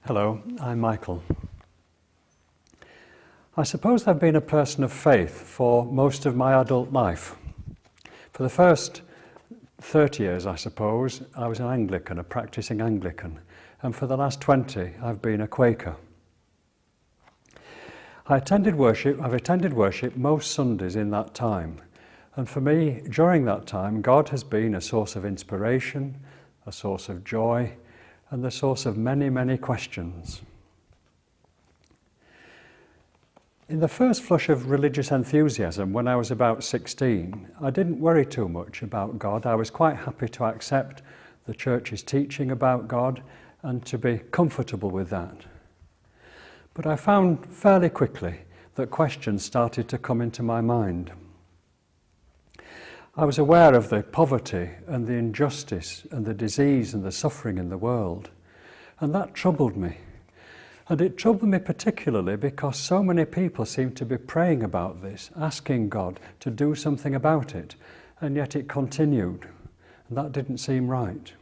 Hello, I'm Michael. I suppose I've been a person of faith for most of my adult life. For the first 30 years, I suppose, I was an Anglican, a practicing Anglican, and for the last 20, I've been a Quaker. I've attended worship most Sundays in that time, and for me, during that time, God has been a source of inspiration, a source of joy, and the source of many, many questions. In the first flush of religious enthusiasm, when I was about 16, I didn't worry too much about God. I was quite happy to accept the Church's teaching about God and to be comfortable with that. But I found fairly quickly that questions started to come into my mind. I was aware of the poverty and the injustice and the disease and the suffering in the world, and that troubled me. And it troubled me particularly because so many people seemed to be praying about this, asking God to do something about it, and yet it continued, and that didn't seem right.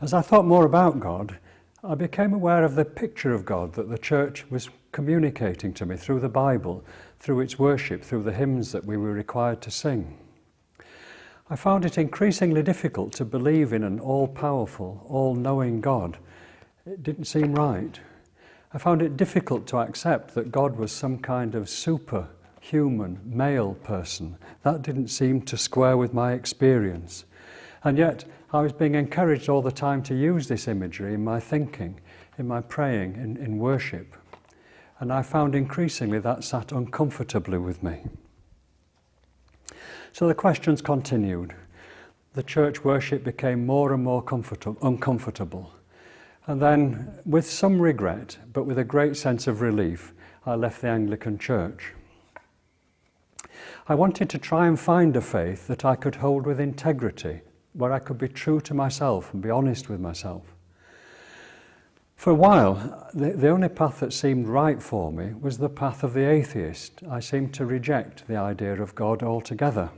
As I thought more about God, I became aware of the picture of God that the Church was communicating to me through the Bible, through its worship, through the hymns that we were required to sing. I found it increasingly difficult to believe in an all-powerful, all-knowing God. It didn't seem right. I found it difficult to accept that God was some kind of superhuman male person. That didn't seem to square with my experience. And yet, I was being encouraged all the time to use this imagery in my thinking, in my praying, in worship. And I found increasingly that sat uncomfortably with me. So the questions continued. The church worship became more and more uncomfortable. And then, with some regret, but with a great sense of relief, I left the Anglican Church. I wanted to try and find a faith that I could hold with integrity, where I could be true to myself and be honest with myself. For a while, the only path that seemed right for me was the path of the atheist. I seemed to reject the idea of God altogether.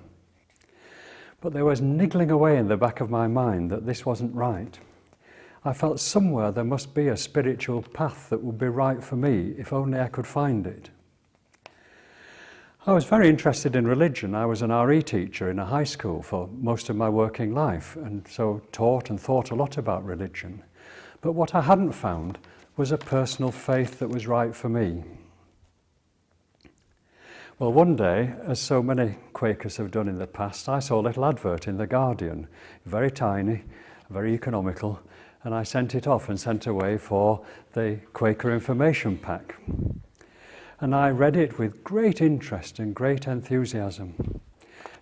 But there was niggling away in the back of my mind that this wasn't right. I felt somewhere there must be a spiritual path that would be right for me, if only I could find it. I was very interested in religion. I was an RE teacher in a high school for most of my working life, and so taught and thought a lot about religion. But what I hadn't found was a personal faith that was right for me. Well, one day, as so many Quakers have done in the past, I saw a little advert in The Guardian, very tiny, very economical, and I sent it off and sent away for the Quaker information pack. And I read it with great interest and great enthusiasm.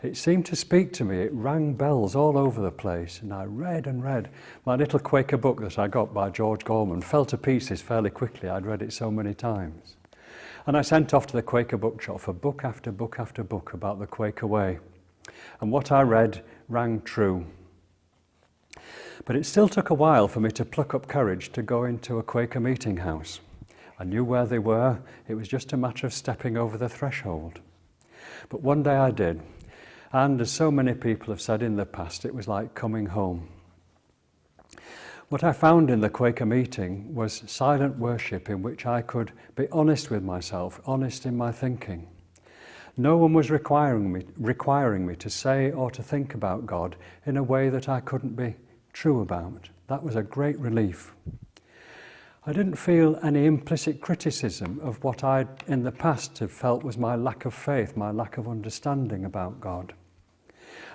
It seemed to speak to me. It rang bells all over the place, and I read and read. My little Quaker book that I got by George Gorman fell to pieces fairly quickly. I'd read it so many times. And I sent off to the Quaker bookshop for book after book after book about the Quaker way. And what I read rang true. But it still took a while for me to pluck up courage to go into a Quaker meeting house. I knew where they were. It was just a matter of stepping over the threshold. But one day I did. And as so many people have said in the past, it was like coming home. What I found in the Quaker meeting was silent worship in which I could be honest with myself, honest in my thinking. No one was requiring me to say or to think about God in a way that I couldn't be true about. That was a great relief. I didn't feel any implicit criticism of what I in the past had felt was my lack of faith, my lack of understanding about God.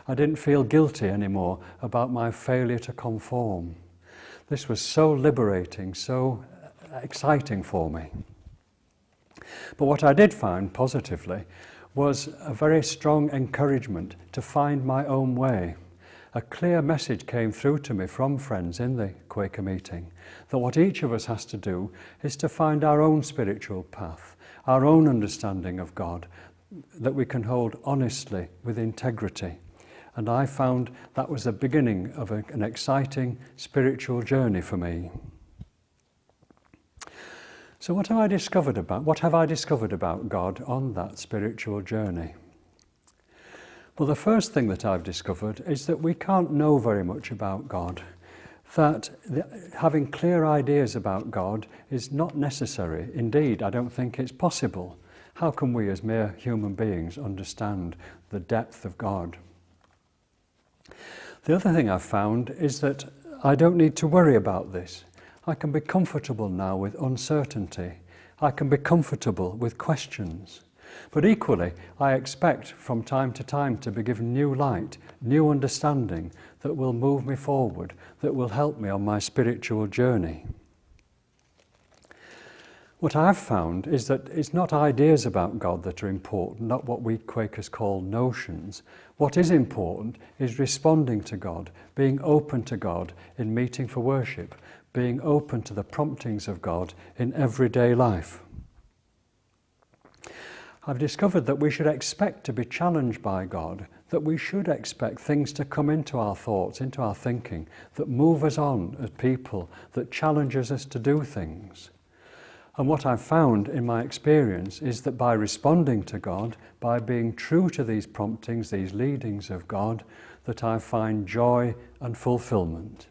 I didn't feel guilty anymore about my failure to conform. This was so liberating, so exciting for me. But what I did find positively was a very strong encouragement to find my own way. A clear message came through to me from friends in the Quaker meeting that what each of us has to do is to find our own spiritual path, our own understanding of God, that we can hold honestly with integrity. And I found that was the beginning of an exciting spiritual journey for me. So what have I discovered about God on that spiritual journey? Well, the first thing that I've discovered is that we can't know very much about God. that having clear ideas about God is not necessary. Indeed, I don't think it's possible. How can we as mere human beings understand the depth of God? The other thing I've found is that I don't need to worry about this. I can be comfortable now with uncertainty. I can be comfortable with questions. But equally, I expect from time to time to be given new light, new understanding that will move me forward, that will help me on my spiritual journey. What I've found is that it's not ideas about God that are important, not what we Quakers call notions. What is important is responding to God, being open to God in meeting for worship, being open to the promptings of God in everyday life. I've discovered that we should expect to be challenged by God, that we should expect things to come into our thoughts, into our thinking, that move us on as people, that challenges us to do things. And what I've found in my experience is that by responding to God, by being true to these promptings, these leadings of God, that I find joy and fulfillment.